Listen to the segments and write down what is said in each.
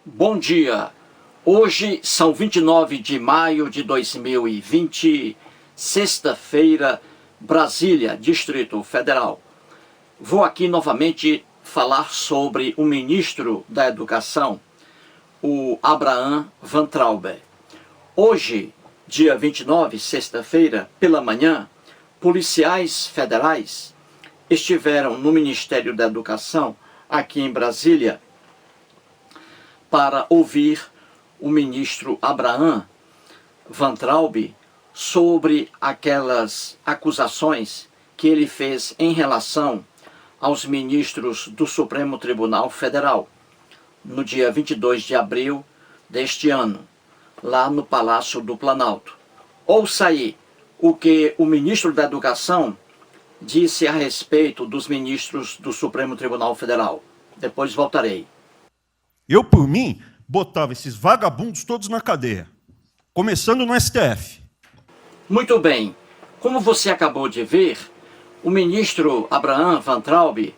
Bom dia, hoje são 29 de maio de 2020, sexta-feira, Brasília, Distrito Federal. Vou aqui novamente falar sobre o ministro da Educação, o Abraham Weintraub. Hoje, dia 29, sexta-feira, pela manhã, policiais federais estiveram no Ministério da Educação, aqui em Brasília, para ouvir o ministro Abraham Weintraub sobre aquelas acusações que ele fez em relação aos ministros do Supremo Tribunal Federal, no dia 22 de abril deste ano, lá no Palácio do Planalto. Ouça aí o que o ministro da Educação disse a respeito dos ministros do Supremo Tribunal Federal. Depois voltarei. Eu, por mim, botava esses vagabundos todos na cadeia, começando no STF. Muito bem. Como você acabou de ver, o ministro Abraham Weintraub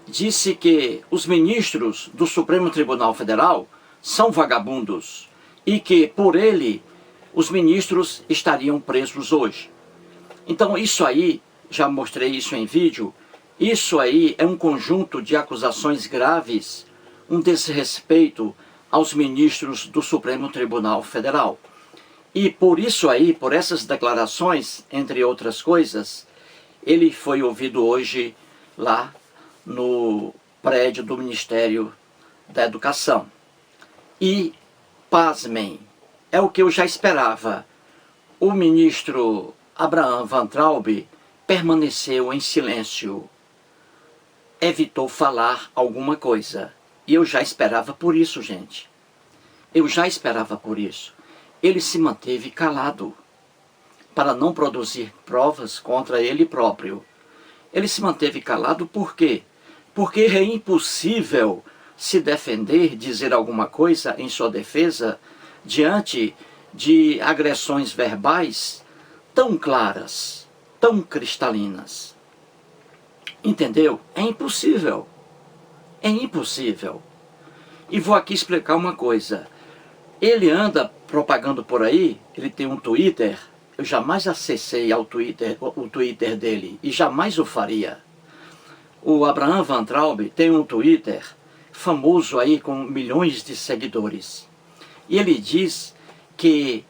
disse que os ministros do Supremo Tribunal Federal são vagabundos e que, por ele, os ministros estariam presos hoje. Então, isso aí, já mostrei isso em vídeo, isso aí é um conjunto de acusações graves, um desrespeito aos ministros do Supremo Tribunal Federal. E por isso aí, por essas declarações, entre outras coisas, ele foi ouvido hoje lá no prédio do Ministério da Educação. E, pasmem, é o que eu já esperava. O ministro Abraham Weintraub permaneceu em silêncio, evitou falar alguma coisa. E eu já esperava por isso, gente. Eu já esperava por isso. Ele se manteve calado para não produzir provas contra ele próprio. Ele se manteve calado por quê? Porque é impossível se defender, dizer alguma coisa em sua defesa diante de agressões verbais tão claras, tão cristalinas. Entendeu? É impossível. É impossível. E vou aqui explicar uma coisa. Ele anda propagando por aí, ele tem um Twitter, eu jamais acessei ao Twitter, o Twitter dele, e jamais o faria. O Abraham Weintraub tem um Twitter famoso aí com milhões de seguidores. E ele diz que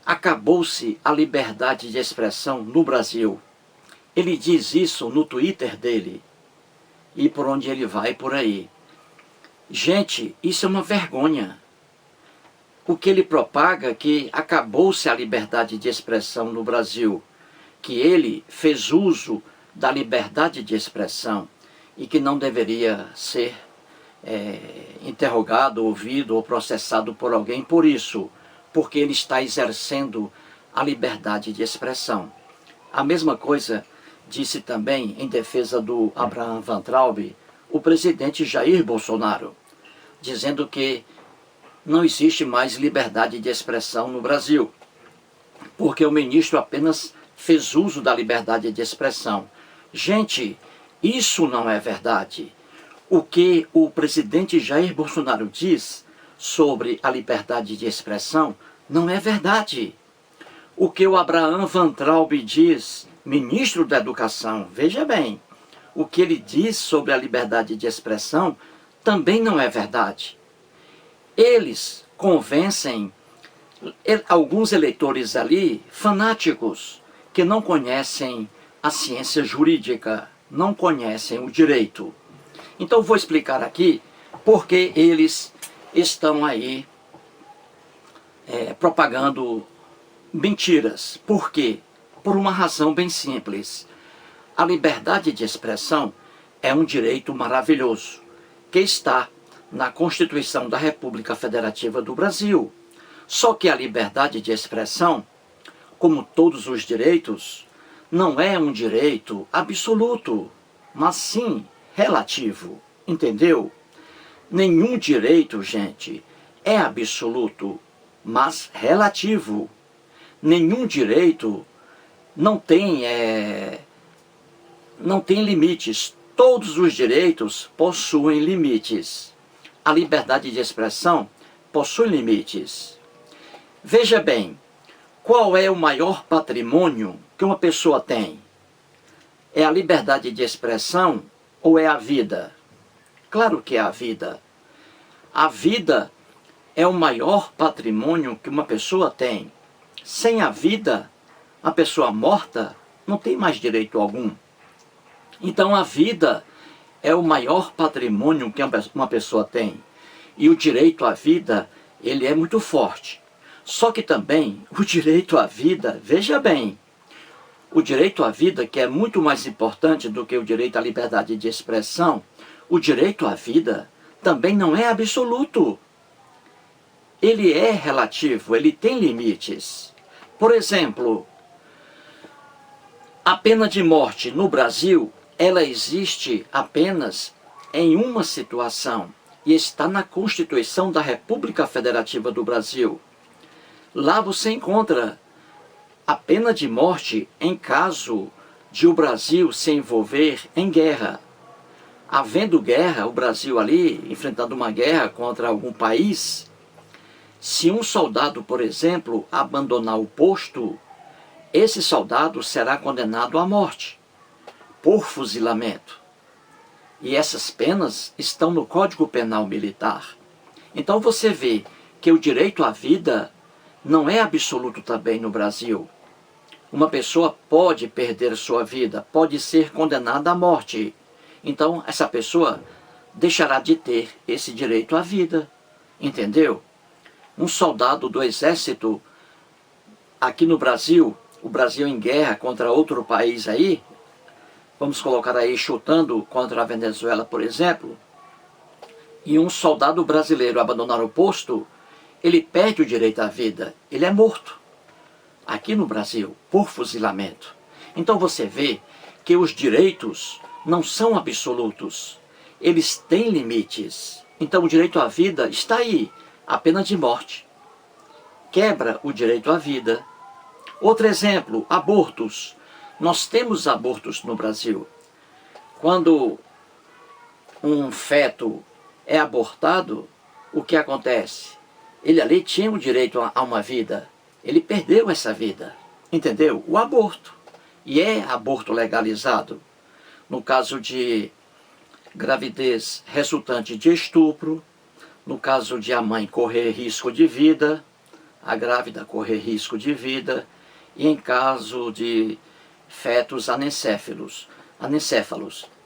acabou-se a liberdade de expressão no Brasil. Ele diz isso no Twitter dele. E por onde ele vai, por aí. Gente, isso é uma vergonha. O que ele propaga é que acabou-se a liberdade de expressão no Brasil, que ele fez uso da liberdade de expressão e que não deveria ser interrogado, ouvido ou processado por alguém por isso, porque ele está exercendo a liberdade de expressão. A mesma coisa disse também, em defesa do Abraham Weintraub, o presidente Jair Bolsonaro, dizendo que não existe mais liberdade de expressão no Brasil, porque o ministro apenas fez uso da liberdade de expressão. Gente, isso não é verdade. O que o presidente Jair Bolsonaro diz sobre a liberdade de expressão não é verdade. O que o Abraham Weintraub diz, ministro da Educação, veja bem, o que ele diz sobre a liberdade de expressão também não é verdade. Eles convencem alguns eleitores ali, fanáticos, que não conhecem a ciência jurídica, não conhecem o direito. Então vou explicar aqui porque eles estão aí propagando mentiras. Por quê? Por uma razão bem simples. A liberdade de expressão é um direito maravilhoso, que está na Constituição da República Federativa do Brasil. Só que a liberdade de expressão, como todos os direitos, não é um direito absoluto, mas sim relativo. Entendeu? Nenhum direito, gente, é absoluto, mas relativo. Nenhum direito não tem limites. Todos os direitos possuem limites. A liberdade de expressão possui limites. Veja bem, qual é o maior patrimônio que uma pessoa tem? É a liberdade de expressão ou é a vida? Claro que é a vida. A vida é o maior patrimônio que uma pessoa tem. Sem a vida, a pessoa morta não tem mais direito algum. Então a vida é o maior patrimônio que uma pessoa tem. E o direito à vida, ele é muito forte. Só que também o direito à vida, veja bem, o direito à vida, que é muito mais importante do que o direito à liberdade de expressão, o direito à vida também não é absoluto. Ele é relativo, ele tem limites. Por exemplo, a pena de morte no Brasil, ela existe apenas em uma situação e está na Constituição da República Federativa do Brasil. Lá você encontra a pena de morte em caso de o Brasil se envolver em guerra. Havendo guerra, o Brasil ali enfrentando uma guerra contra algum país, se um soldado, por exemplo, abandonar o posto, esse soldado será condenado à morte por fuzilamento. E essas penas estão no Código Penal Militar. Então você vê que o direito à vida não é absoluto também no Brasil. Uma pessoa pode perder sua vida, pode ser condenada à morte. Então essa pessoa deixará de ter esse direito à vida. Entendeu? Um soldado do exército aqui no Brasil, o Brasil em guerra contra outro país aí, vamos colocar aí chutando contra a Venezuela, por exemplo, e um soldado brasileiro abandonar o posto, ele perde o direito à vida, ele é morto. Aqui no Brasil, por fuzilamento. Então você vê que os direitos não são absolutos, eles têm limites. Então o direito à vida está aí, a pena de morte quebra o direito à vida. Outro exemplo, abortos. Nós temos abortos no Brasil. Quando um feto é abortado, o que acontece? Ele ali tinha o direito a uma vida. Ele perdeu essa vida. Entendeu? O aborto. E é aborto legalizado. No caso de gravidez resultante de estupro, no caso de a mãe correr risco de vida, a grávida correr risco de vida, e em caso de fetos anencéfalos.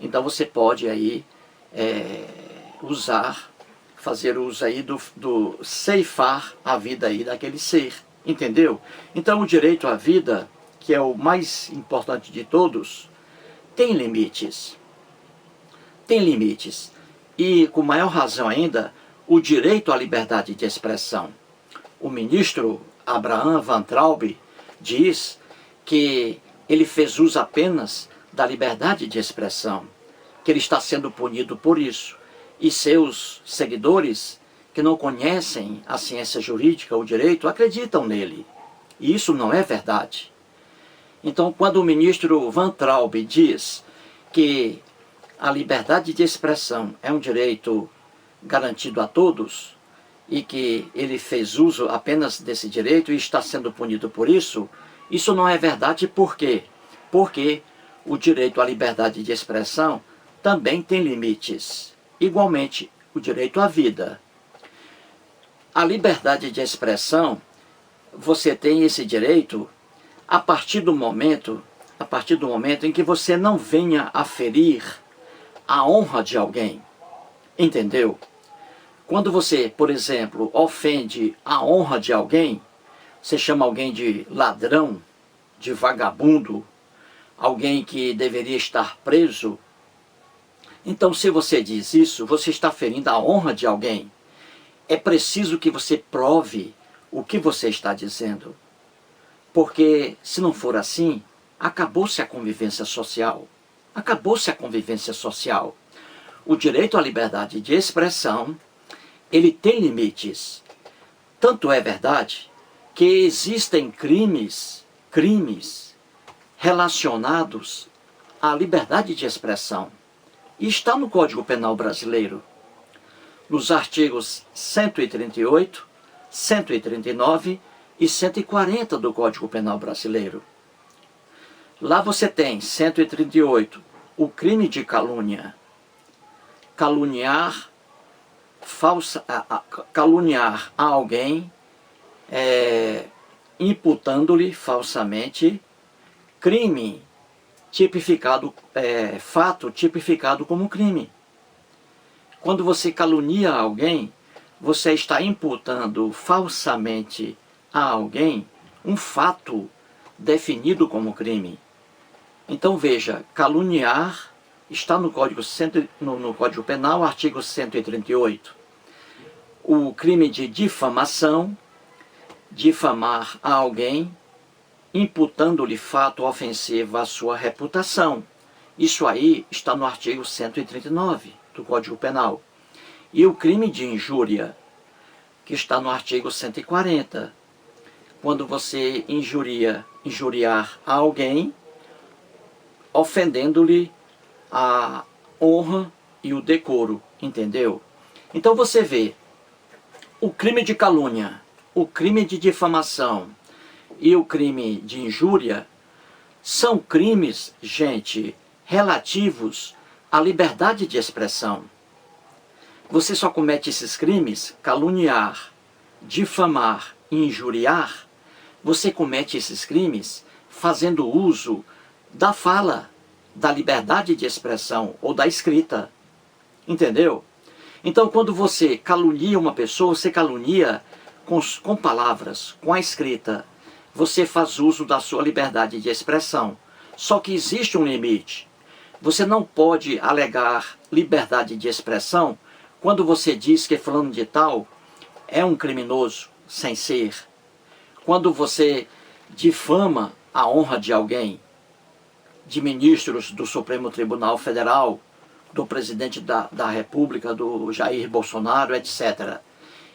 Então você pode aí fazer uso aí do ceifar a vida aí daquele ser, entendeu? Então o direito à vida, que é o mais importante de todos, tem limites. Tem limites. E com maior razão ainda, o direito à liberdade de expressão. O ministro Abraham Weintraub diz que ele fez uso apenas da liberdade de expressão, que ele está sendo punido por isso. E seus seguidores, que não conhecem a ciência jurídica, o direito, acreditam nele. E isso não é verdade. Então, quando o ministro Weintraub diz que a liberdade de expressão é um direito garantido a todos, e que ele fez uso apenas desse direito e está sendo punido por isso, isso não é verdade. Por quê? Porque o direito à liberdade de expressão também tem limites. Igualmente, o direito à vida. A liberdade de expressão, você tem esse direito a partir do momento em que você não venha a ferir a honra de alguém. Entendeu? Quando você, por exemplo, ofende a honra de alguém, você chama alguém de ladrão, de vagabundo, alguém que deveria estar preso. Então, se você diz isso, você está ferindo a honra de alguém. É preciso que você prove o que você está dizendo. Porque, se não for assim, acabou-se a convivência social. Acabou-se a convivência social. O direito à liberdade de expressão, ele tem limites. Tanto é verdade que existem crimes relacionados à liberdade de expressão. E está no Código Penal brasileiro. nos artigos 138, 139 e 140 do Código Penal brasileiro. Lá você tem 138, o crime de calúnia. Caluniar, caluniar a alguém, imputando-lhe falsamente crime tipificado, fato tipificado como crime. Quando você calunia alguém, você está imputando falsamente a alguém um fato definido como crime. Então veja, caluniar está no Código Penal, artigo 138. O crime de difamação, difamar a alguém, imputando-lhe fato ofensivo à sua reputação. Isso aí está no artigo 139 do Código Penal. E o crime de injúria, que está no artigo 140. Quando você injuriar a alguém, ofendendo-lhe a honra e o decoro, entendeu? Então você vê, o crime de calúnia, o crime de difamação e o crime de injúria são crimes, gente, relativos à liberdade de expressão. Você só comete esses crimes, caluniar, difamar e injuriar, você comete esses crimes fazendo uso da fala, da liberdade de expressão ou da escrita. Entendeu? Então, quando você calunia uma pessoa, você calunia com palavras, com a escrita. Você faz uso da sua liberdade de expressão. Só que existe um limite. Você não pode alegar liberdade de expressão quando você diz que fulano de tal é um criminoso, sem ser. Quando você difama a honra de alguém, de ministros do Supremo Tribunal Federal, do presidente da República, do Jair Bolsonaro, etc.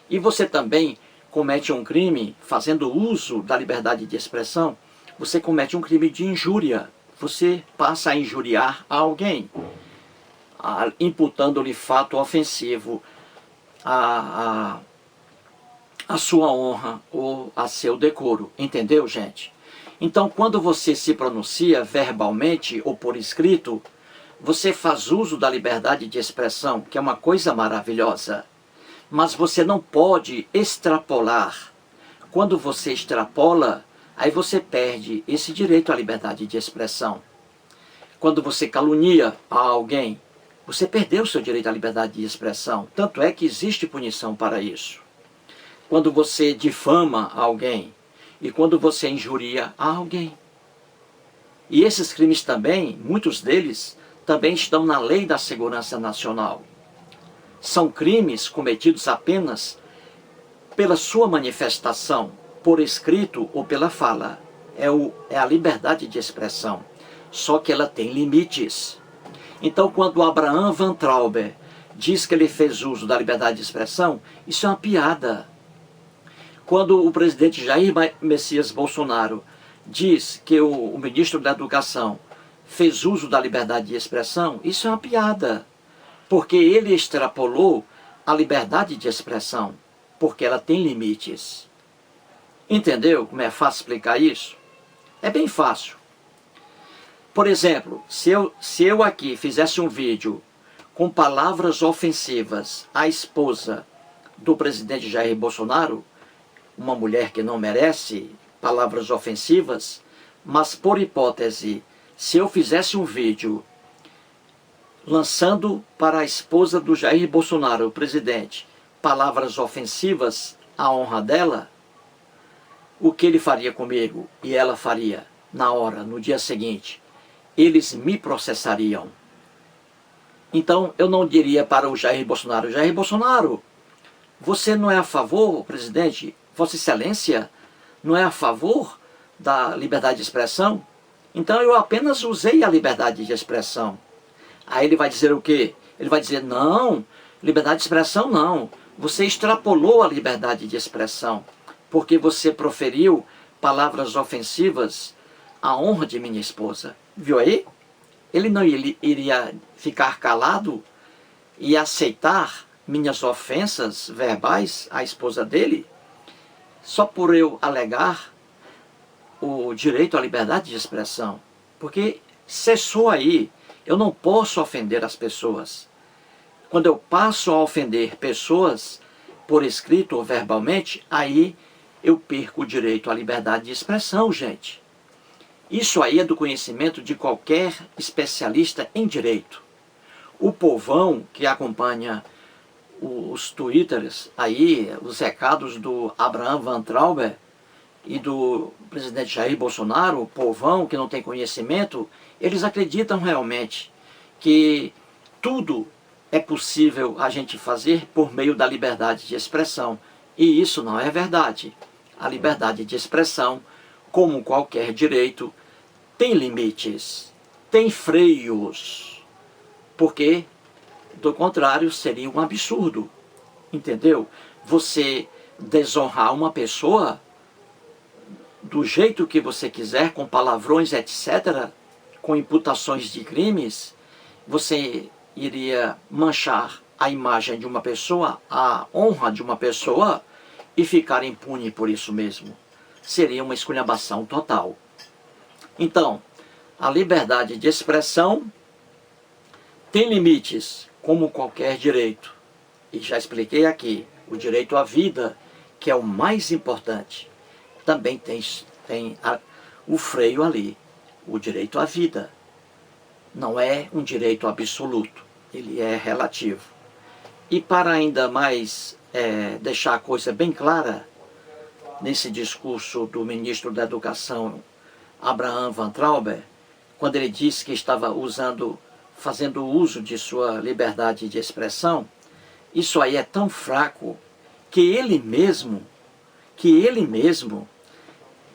E você também comete um crime fazendo uso da liberdade de expressão, você comete um crime de injúria. Você passa a injuriar a alguém, imputando-lhe fato ofensivo à sua honra ou a seu decoro. Entendeu, gente? Então, quando você se pronuncia verbalmente ou por escrito, você faz uso da liberdade de expressão, que é uma coisa maravilhosa. Mas você não pode extrapolar. Quando você extrapola, aí você perde esse direito à liberdade de expressão. Quando você calunia a alguém, você perdeu o seu direito à liberdade de expressão. Tanto é que existe punição para isso. Quando você difama alguém e quando você injuria a alguém. E esses crimes também, muitos deles, também estão na Lei da Segurança Nacional. São crimes cometidos apenas pela sua manifestação, por escrito ou pela fala. É a liberdade de expressão, só que ela tem limites. Então, quando Abraham Van Trauber diz que ele fez uso da liberdade de expressão, isso é uma piada. Quando o presidente Jair Messias Bolsonaro diz que o ministro da Educação fez uso da liberdade de expressão, isso é uma piada. Porque ele extrapolou a liberdade de expressão, porque ela tem limites. Entendeu como é fácil explicar isso? É bem fácil. Por exemplo, se eu aqui fizesse um vídeo com palavras ofensivas à esposa do presidente Jair Bolsonaro, uma mulher que não merece palavras ofensivas, mas por hipótese, se eu fizesse um vídeo lançando para a esposa do Jair Bolsonaro, o presidente, palavras ofensivas à honra dela, o que ele faria comigo e ela faria na hora, no dia seguinte? Eles me processariam. Então eu não diria para o Jair Bolsonaro, você não é a favor, presidente, Vossa Excelência, não é a favor da liberdade de expressão? Então eu apenas usei a liberdade de expressão. Aí ele vai dizer o quê? Ele vai dizer, não, liberdade de expressão não. Você extrapolou a liberdade de expressão, porque você proferiu palavras ofensivas à honra de minha esposa. Viu aí? Ele não iria ficar calado e aceitar minhas ofensas verbais à esposa dele, só por eu alegar o direito à liberdade de expressão. Porque cessou aí, eu não posso ofender as pessoas. Quando eu passo a ofender pessoas por escrito ou verbalmente, aí eu perco o direito à liberdade de expressão, gente. Isso aí é do conhecimento de qualquer especialista em direito. O povão que acompanha os twitters aí, os recados do Abraham Van Trauber e do presidente Jair Bolsonaro, o povão que não tem conhecimento, eles acreditam realmente que tudo é possível a gente fazer por meio da liberdade de expressão. E isso não é verdade. A liberdade de expressão, como qualquer direito, tem limites, tem freios, porque, do contrário, seria um absurdo, entendeu? Você desonrar uma pessoa do jeito que você quiser, com palavrões, etc., com imputações de crimes, você iria manchar a imagem de uma pessoa, a honra de uma pessoa, e ficar impune por isso mesmo. Seria uma esculhambação total. Então, a liberdade de expressão tem limites, como qualquer direito. E já expliquei aqui, o direito à vida, que é o mais importante, também tem o freio ali, o direito à vida. Não é um direito absoluto, ele é relativo. E para ainda mais deixar a coisa bem clara, nesse discurso do ministro da Educação, Abraham Van Trauber, quando ele disse que estava fazendo uso de sua liberdade de expressão, isso aí é tão fraco que ele mesmo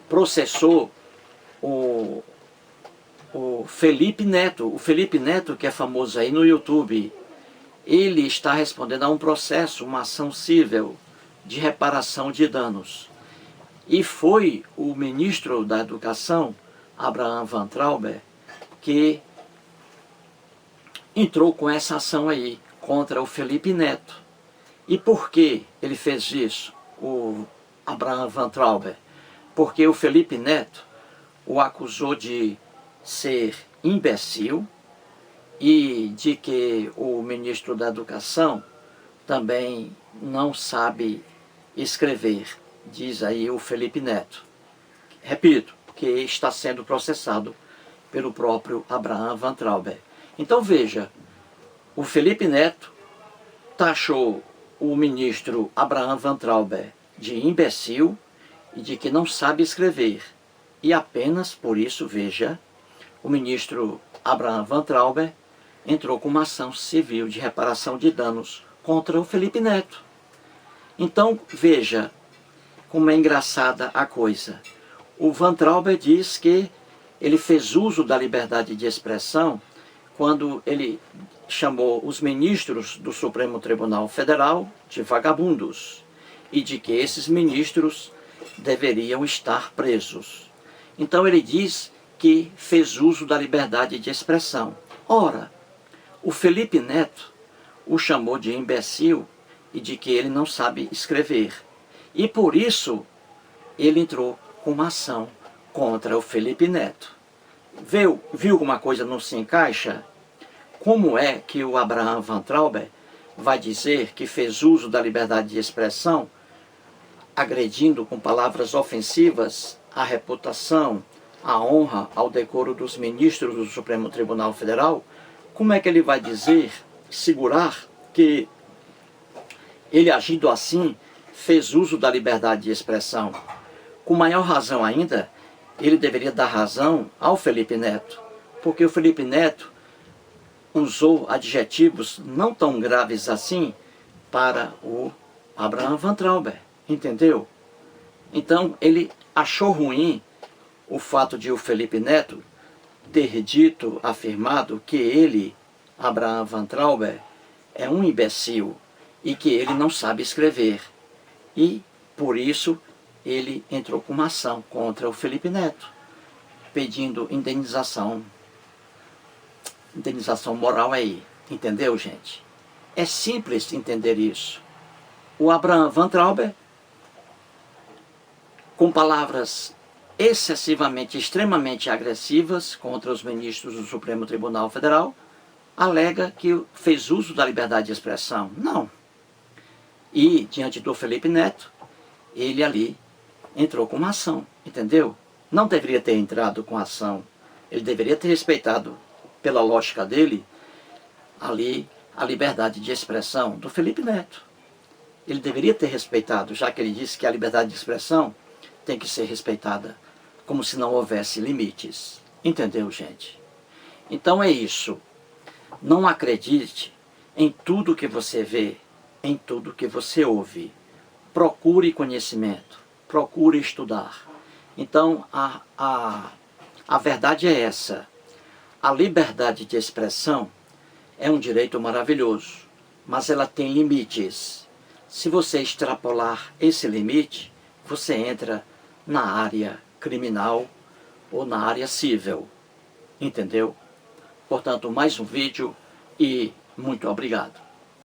processou o Felipe Neto. O Felipe Neto, que é famoso aí no YouTube, ele está respondendo a um processo, uma ação civil de reparação de danos. E foi o ministro da Educação, Abraham Van Trauber, que entrou com essa ação aí contra o Felipe Neto. E por que ele fez isso, o Abraham Van Trauber? Porque o Felipe Neto o acusou de ser imbecil e de que o ministro da Educação também não sabe escrever, diz aí o Felipe Neto. Repito, que está sendo processado pelo próprio Abraham Van Trauber. Então veja, o Felipe Neto taxou o ministro Abraham Van Trauber de imbecil e de que não sabe escrever. E apenas por isso, veja, o ministro Abraham Van Trauber entrou com uma ação civil de reparação de danos contra o Felipe Neto. Então, veja como é engraçada a coisa. O Van Trauber diz que ele fez uso da liberdade de expressão quando ele chamou os ministros do Supremo Tribunal Federal de vagabundos e de que esses ministros deveriam estar presos. Então ele diz que fez uso da liberdade de expressão. Ora, o Felipe Neto o chamou de imbecil e de que ele não sabe escrever. E por isso ele entrou com uma ação contra o Felipe Neto. Viu como a coisa não se encaixa? Como é que o Abraham Van Trauber vai dizer que fez uso da liberdade de expressão, agredindo com palavras ofensivas a reputação, a honra, ao decoro dos ministros do Supremo Tribunal Federal? Como é que ele vai segurar que ele, agindo assim, fez uso da liberdade de expressão? Com maior razão ainda, ele deveria dar razão ao Felipe Neto, porque o Felipe Neto usou adjetivos não tão graves assim para o Abraham Van Trauber, entendeu? Então ele achou ruim o fato de o Felipe Neto ter dito, afirmado que ele, Abraham Van Trauber, é um imbecil e que ele não sabe escrever. E, por isso, ele entrou com uma ação contra o Felipe Neto, pedindo indenização moral aí, entendeu, gente? É simples entender isso. O Abraham Van Trauber, com palavras excessivamente, extremamente agressivas contra os ministros do Supremo Tribunal Federal, alega que fez uso da liberdade de expressão. Não. E, diante do Felipe Neto, ele ali entrou com uma ação, entendeu? Não deveria ter entrado com ação. Ele deveria ter respeitado, pela lógica dele, ali a liberdade de expressão do Felipe Neto. Ele deveria ter respeitado, já que ele disse que a liberdade de expressão tem que ser respeitada, como se não houvesse limites. Entendeu, gente? Então é isso. Não acredite em tudo que você vê, em tudo que você ouve. Procure conhecimento, procure estudar. Então, a verdade é essa. A liberdade de expressão é um direito maravilhoso, mas ela tem limites. Se você extrapolar esse limite, você entra na área criminal ou na área civil. Entendeu? Portanto, mais um vídeo e muito obrigado.